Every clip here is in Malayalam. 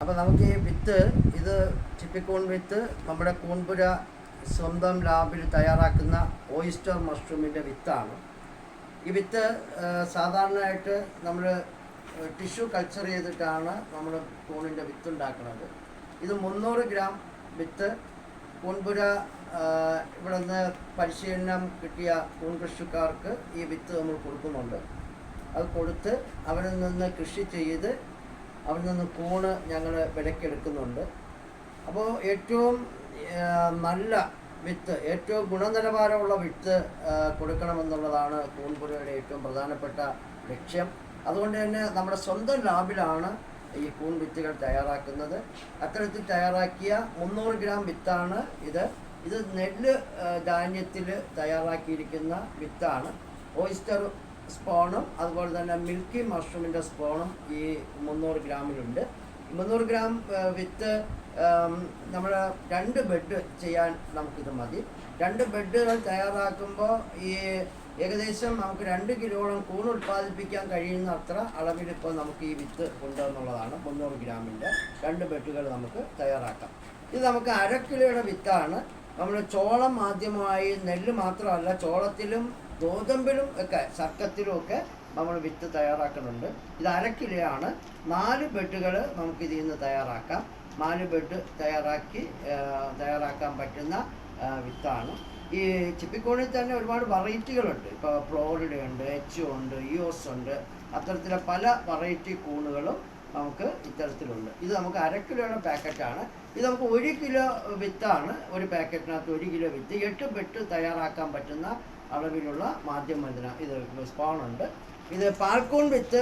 അപ്പോൾ നമുക്ക് ഈ വിത്ത് ഇത് ചിപ്പിക്കൂൺ വിത്ത് നമ്മുടെ കൂൺപുര സ്വന്തം ലാബിൽ തയ്യാറാക്കുന്ന ഓയിസ്റ്റർ മഷ്റൂമിൻ്റെ വിത്താണ്. ഈ വിത്ത് സാധാരണയായിട്ട് നമ്മൾ ടിഷ്യൂ കൾച്ചർ ചെയ്തിട്ടാണ് നമ്മൾ കൂണിൻ്റെ വിത്ത് ഉണ്ടാക്കുന്നത്. ഇത് 300 ഗ്രാം വിത്ത് കൂൺപുര ഇവിടെ നിന്ന് പരിശീലനം കിട്ടിയ കൂൺ കൃഷിക്കാർക്ക് ഈ വിത്ത് നമ്മൾ കൊടുക്കുന്നുണ്ട്. അത് കൊടുത്ത് അവരിൽ നിന്ന് കൃഷി ചെയ്ത് അവിടെ നിന്ന് കൂണ് ഞങ്ങൾ വിലക്കെടുക്കുന്നുണ്ട്. അപ്പോൾ ഏറ്റവും നല്ല വിത്ത്, ഏറ്റവും ഗുണനിലവാരമുള്ള വിത്ത് കൊടുക്കണമെന്നുള്ളതാണ് കൂൺപുരയുടെ ഏറ്റവും പ്രധാനപ്പെട്ട ലക്ഷ്യം. അതുകൊണ്ട് തന്നെ നമ്മുടെ സ്വന്തം ലാബിലാണ് ഈ കൂൺ വിത്തുകൾ തയ്യാറാക്കുന്നത്. അത്തരത്തിൽ തയ്യാറാക്കിയ 300 ഗ്രാം വിത്താണ് ഇത്. ഇത് നെല്ല് ധാന്യത്തിൽ തയ്യാറാക്കിയിരിക്കുന്ന വിത്താണ്. ഓയിസ്റ്റർ സ്പോണും അതുപോലെ തന്നെ മിൽക്കി മഷ്റൂമിൻ്റെ സ്പോണും ഈ 300 ഗ്രാമിലുണ്ട്. 300 ഗ്രാം വിത്ത് നമ്മൾ 2 ബെഡ് ചെയ്യാൻ നമുക്കിത് മതി. 2 ബെഡുകൾ തയ്യാറാക്കുമ്പോൾ ഈ ഏകദേശം നമുക്ക് 2 കിലോളം കൂൺ ഉൽപ്പാദിപ്പിക്കാൻ കഴിയുന്ന അത്ര അളവിലിപ്പോൾ നമുക്ക് ഈ വിത്ത് കൊണ്ടുവന്നുള്ളതാണ്. 300 ഗ്രാമിൻ്റെ 2 ബെഡുകൾ നമുക്ക് തയ്യാറാക്കാം. ഇത് നമുക്ക് 1/2 കിലോയുടെ വിത്താണ്. നമ്മൾ ചോളം ആദ്യമായി, നെല്ല് മാത്രമല്ല ചോളത്തിലും ഗോതമ്പിലും ഒക്കെ ശർക്കത്തിലും ഒക്കെ നമ്മൾ വിത്ത് തയ്യാറാക്കുന്നുണ്ട്. ഇത് 1/2 കിലോയാണ്. 4 ബെഡുകൾ നമുക്ക് ഇതിൽ നിന്ന് തയ്യാറാക്കാം. 4 ബെഡ് തയ്യാറാക്കാൻ പറ്റുന്ന വിത്താണ്. ഈ ചിപ്പിക്കൂണിൽ തന്നെ ഒരുപാട് വെറൈറ്റികളുണ്ട്. ഇപ്പോൾ ഫ്ലോറിഡ ഉണ്ട്, എച്ച് ഉണ്ട്, ഇയോസ് ഉണ്ട്. അത്തരത്തിലെ പല വെറൈറ്റി കൂണുകളും നമുക്ക് ഇത്തരത്തിലുണ്ട്. ഇത് നമുക്ക് 1/2 കിലോയുടെ പാക്കറ്റാണ്. ഇത് നമുക്ക് 1 കിലോ വിത്താണ്. ഒരു പാക്കറ്റിനകത്ത് 1 കിലോ വിത്ത് 8 ബെഡ് തയ്യാറാക്കാൻ പറ്റുന്ന അളവിലുള്ള മാധ്യമത്തിന് ഇത് സ്പോണുണ്ട്. ഇത് പാൽക്കൂൺ വിത്ത്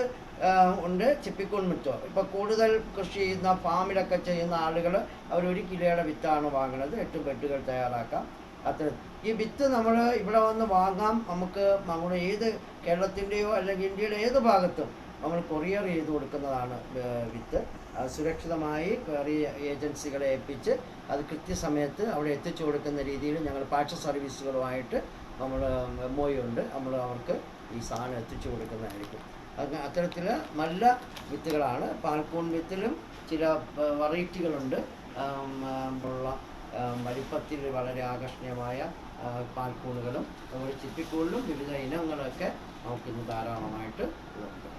ഉണ്ട്, ചിപ്പിക്കൂൺ വിത്തോ. ഇപ്പോൾ കൂടുതൽ കൃഷി ചെയ്യുന്ന ഫാമിലൊക്കെ ചെയ്യുന്ന ആളുകൾ അവർ 1 കിലോയുടെ വിത്താണ് വാങ്ങുന്നത്. 8 ബെഡുകൾ തയ്യാറാക്കാം. അത്ര ഈ വിത്ത് നമ്മൾ ഇവിടെ വന്ന് വാങ്ങാം. നമുക്ക് നമ്മുടെ ഏത് കേരളത്തിൻ്റെയോ അല്ലെങ്കിൽ ഇന്ത്യയുടെ ഏത് ഭാഗത്തും നമ്മൾ കൊറിയർ ചെയ്ത് കൊടുക്കുന്നതാണ് വിത്ത്. സുരക്ഷിതമായി കൊറിയർ ഏജൻസികളെ ഏൽപ്പിച്ച് അത് കൃത്യസമയത്ത് അവിടെ എത്തിച്ചു കൊടുക്കുന്ന രീതിയിൽ ഞങ്ങൾ പാഴ്സൽ സർവീസുകളുമായിട്ട് നമ്മൾ MOU ഉണ്ട്. നമ്മൾ അവർക്ക് ഈ സാധനം എത്തിച്ചു കൊടുക്കുന്നതായിരിക്കും. അത്തരത്തിൽ നല്ല വിത്തുകളാണ്. പാൽക്കൂൺ വിത്തിലും ചില വെറൈറ്റികളുണ്ട്. ഉള്ള വലിപ്പത്തിൽ വളരെ ആകർഷണീയമായ പാൽക്കൂണുകളും അതുപോലെ ചിപ്പിക്കൂണിലും വിവിധ ഇനങ്ങളൊക്കെ നമുക്കിന്ന് ധാരാളമായിട്ട് ഉണ്ട്.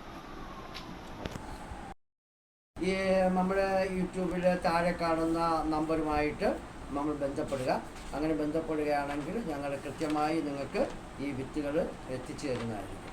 ഈ നമ്മുടെ യൂട്യൂബിൽ താഴെ കാണുന്ന നമ്പറുമായിട്ട് നമ്മൾ ബന്ധപ്പെടുക. അങ്ങനെ ബന്ധപ്പെടുകയാണെങ്കിൽ ഞങ്ങൾ കൃത്യമായി നിങ്ങൾക്ക് ഈ വിത്തുകൾ എത്തിച്ചു തരുന്നതായിരിക്കും.